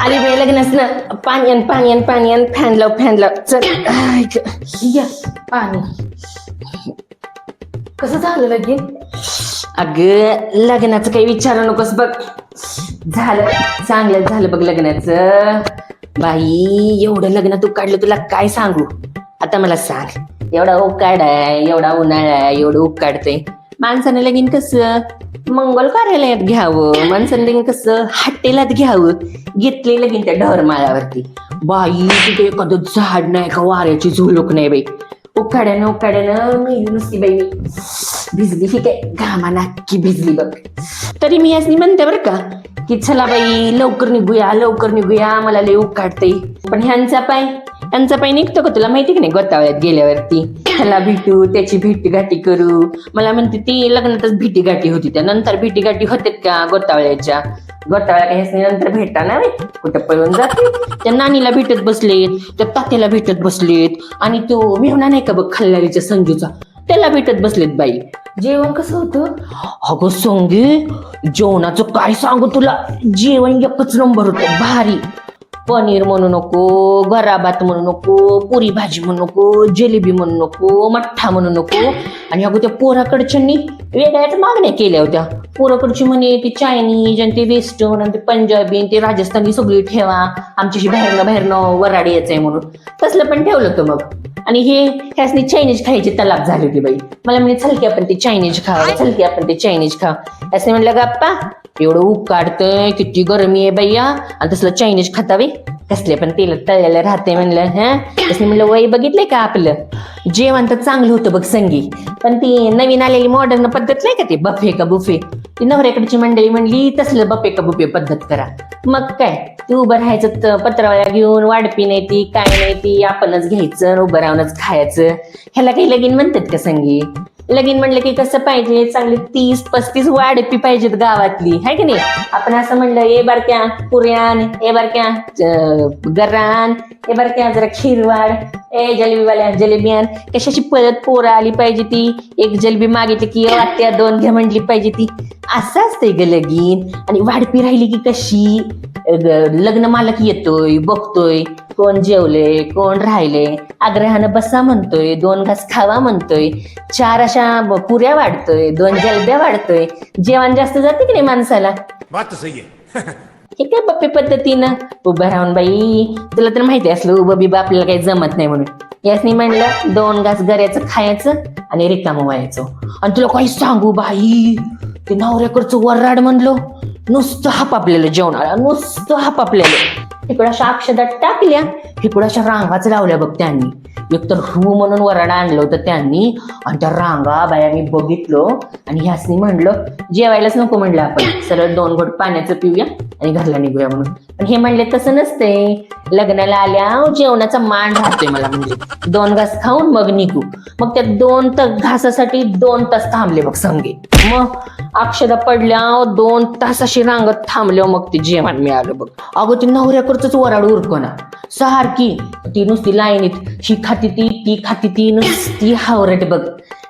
आली बाई लग्नच ना. पाणी आण पाणी आण पाणी आण फॅन लाव चल. या पाणी. कसं झालं लगीन? अगं लग्नाचं काही विचारू नकोस बघ. झालं चांगलं झालं बघ लग्नाचं. बाई एवढं लग्न तू काढलं तुला काय सांगू. आता मला सांग, एवढा उकाड आहे, एवढा उन्हाळा आहे, एवढं उकाडतंय. माणसाने लगीन कसं मंगल कार्यालयात घ्यावं, माणसाने लगीन कसं हॉटेलात घ्यावं. घेतले लगीन त्या ढोरमाळावरती. बाई तिथे एखादं झाड नाही का वाऱ्याची झुळूक नाही बाई. उकाड्यानं मेली नुसती बाई. भिजली ही काय घामा नक्की भिजली बघ. तरी मी याच म्हणते बरं का की चला बाई लवकर निघूया मला लय उकाडते. पण ह्यांचा पाय निघतो का तुला माहिती की नाही गोतावळ्यात गेल्यावरती. ह्याला भेटू त्याची भेटीगाठी करू. मला म्हणते ती लग्नातच भेटीगाठी होती, त्या नंतर भेटीगाठी होते का गोतावळ्या काय नंतर भेटा ना कुठं पळून जाते. त्या नानीला भेटत बसलेत, त्या तात्याला भेटत बसलेत, आणि तो मेहना नाही का बघ खल्लारीच्या संजूचा, त्याला भेटत बसलेत बाई. जेवण कसं होतं अगं संगे, जेवणाचं काय सांगू तुला. जेवण एकच नंबर होतं भारी. पनीर म्हणू नको, गराबात म्हणू नको, पुरी भाजी म्हणू नको, जिलेबी म्हणू नको, मठ्ठा म्हणू नको. आणि अगं त्या पोराकडच्यांनी वेगळ्याच मागण्या केल्या होत्या. पोराकडची म्हणे ती चायनीज आणि ते वेस्टर्न आणि ते पंजाबी आणि ते राजस्थानी सगळी ठेवा, आमच्याशी बाहेरनं वराडी यायचं आहे म्हणून. तसलं पण ठेवलं होतं मग. आणि ह्यासनी चायनीज खायची तलाप झाली होती बाई. मला म्हणे चल की आपण ते चायनीज खाव. त्यासनी म्हणलं गप्पा एवढं उकाडतंय, किती गरमी आहे बाई आणि तसलं चायनीज खातावे कसले पण तेलात तळलेलं राहते म्हणलं. त्यासनी म्हणलं वय बघितलंय का आपलं जेवण तर चांगलं होतं बघ संगी, पण ती नवीन आलेली मॉडर्न पद्धत नाही का ते बफे का बुफे, ती नवऱ्याकडची मंडळी म्हणली तसलं बफे का बुफे पद्धत करा. मग काय ते उभं राहायचं पत्रावळ्या घेऊन, वाढपी नाही ती काय नाही ती, आपणच घ्यायचं उभं राहूनच खायचं. ह्याला काही लगीन म्हणतात का संगी. लगीन म्हणलं की कसं पाहिजे, चांगली 30-35 वाढपी पाहिजेत गावातली, हाय की नाही. आपण असं म्हणलं ए बारक्या पुऱ्यान, ए बारक्या गरान, ए बारक्या जरा खीरवाड, ए जलेबीवाल्या जलेबियान, कशाची पळत पोरं आली पाहिजे ती. एक जलेबी मागितली की आत्या 2 घ्या म्हणली पाहिजे ती. असं असतंय ग लगीन. आणि वाढपी राहिली की कशी लग्न मालक येतोय, बघतोय कोण जेवले कोण राहिले, आग्रहानं बसा म्हणतोय, 2 घास खावा म्हणतोय, 4 अशा पुऱ्या वाढतोय, 2 जलब्या वाढतोय. जेवण जास्त जाते की नाही माणसाला. बात तो सही है. हे काय बप्पे पद्धतीनं उभं राहून बाई. तुला तर माहिती असलं उभं बिबा आपल्याला काही जमत नाही म्हणून. यासनी म्हणलं 2 घास गऱ्याचं खायचं आणि रिकामं व्हायचं. आणि तुला काही सांगू बाई, ते नवऱ्याकडचं वराड म्हणलं नुसतं हापापलेलं जेवणाला, नुसतं हापापलेलं. इकडं अशा अक्षदा टाकल्या, इकडं अशा रांगाच लावल्या बघ त्यांनी. एकतर हू म्हणून वराड आणलं होतं त्यांनी, आणि त्या रांगा बाया मी बघितलो. आणि ह्यासनी म्हणलं जेवायलाच नको म्हणलं, आपण सरळ 2 घोट पाण्याचं पिऊया आणि घरला निघूया म्हणून. पण हे म्हणले तसं नसतंय, लग्नाला आल्या जेवणाचा मान राहतोय मला, म्हणजे 2 घास खाऊन मग निघू. मग त्या 2 घासासाठी 2 तास थांबले बघ संगे. मग अक्षदा पडल्या 2 तास अशी रांगत थांबल्या, मग ते जेवण मिळालं बघ. अगं ती नवऱ्याकडचंच वराड उरकना सारखी, ती नुसती लाईनीत ही खाती ती खाती ती नुसती हावरट बघ.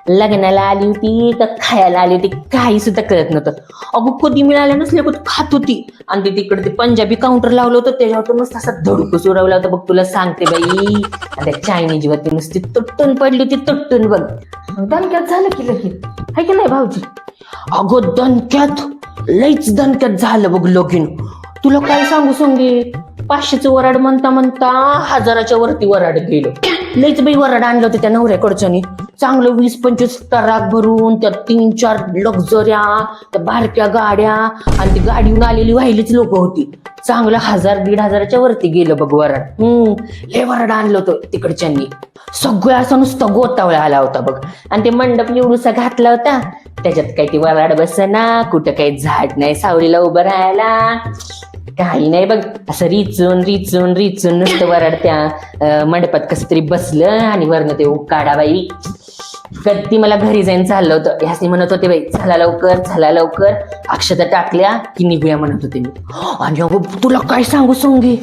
लग्नाला आली होती का खायला आली होती काही सुद्धा कळत नव्हतं. अगं कधी मिळालं नसल्या कधी खात होती. आणि ते तिकडे ते पंजाबी काउंटर लावलं होतं, त्याच्यावर नुसतं असं धडकूस उडवला होता बघ, तुला सांगते बाई. आणि त्या चायनीज वरती नुसती तुटून पडली होती, तुटून बघ. दणक्यात झालं की लगीन, हाय की नाही भाऊजी. अगं दणक्यात लईच दणक्यात झालं बघ लगीन. तुला काय सांगू संगे, 500चं वराड म्हणता 1000च्या वरती वराड गेलं. लईच बाई वराड आणलं होतं त्या नवऱ्याकडच्यानी. चांगलं 20-25 टराक भरून, त्या 3-4 लक्झऱ्या, त्या बारक्या गाड्या, आणि ती गाडीहून आलेली वाहिलीच लोक होती. चांगलं 1000-1500च्या वरती गेलं बघ वराड. लय वराड आणलं होतं तिकडच्यांनी. सगळं असं नुसतं गोतावळा आला होता बघ. आणि ते मंडप एवढूसा घातला होता, त्याच्यात काही ती वराड बसना, कुठं काही झाड नाही सावलीला उभं राहायला, काही नाही बघ. असं रिचून नुसतं वराड त्या मंडपात कसं तरी बसलं. आणि वरनं ते उकाडा बाई. कधी मला घरी जाईन चाललं होतं. ह्यासनी म्हणत होते बाई चला लवकर, अक्षता टाकल्या की निघूया म्हणत होते मी. आणि अगं तुला काय सांगू संगे,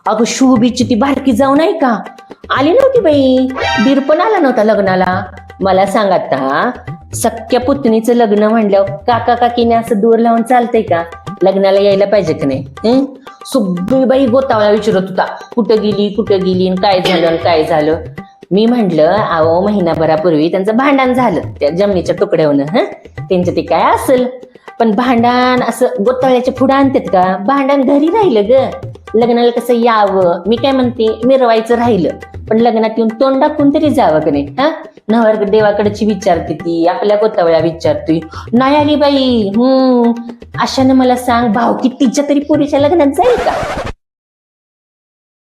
अगं शुभीची ती बारकी जाऊ नाही का आली नव्हती बाई. दीर पण आला नव्हता लग्नाला. मला सांग आता, सख्या पुतणीचं लग्न म्हणल्यावर काका काकीने असं दूर लावून चालतंय का. लग्नाला यायला पाहिजे की नाही? सगळी बाई गोतावळा विचारत होता, कुठं गेली आणि काय झालं आणि काय झालं. मी म्हंटल अहो महिनाभरापूर्वी त्यांचं भांडण झालं त्या जमिनीच्या तुकड्यावरनं. त्यांचं ते काय असेल, पण भांडण असं गोतावळ्याच्या पुढे आणतात का? भांडण घरी राहिलं ग. लग्नाला कसं यावं, मी काय म्हणते मिरवायचं राहिलं, पण लग्नात येऊन तोंड दाखवून तरी जावं की नाही? नवर देवाकडची विचारते ती, आपल्या गोतावळ्या विचारतोय, नाही आली बाई. अशाने मला सांग, भावकी तिच्या तरी पोरीच्या लग्नात जाईल का?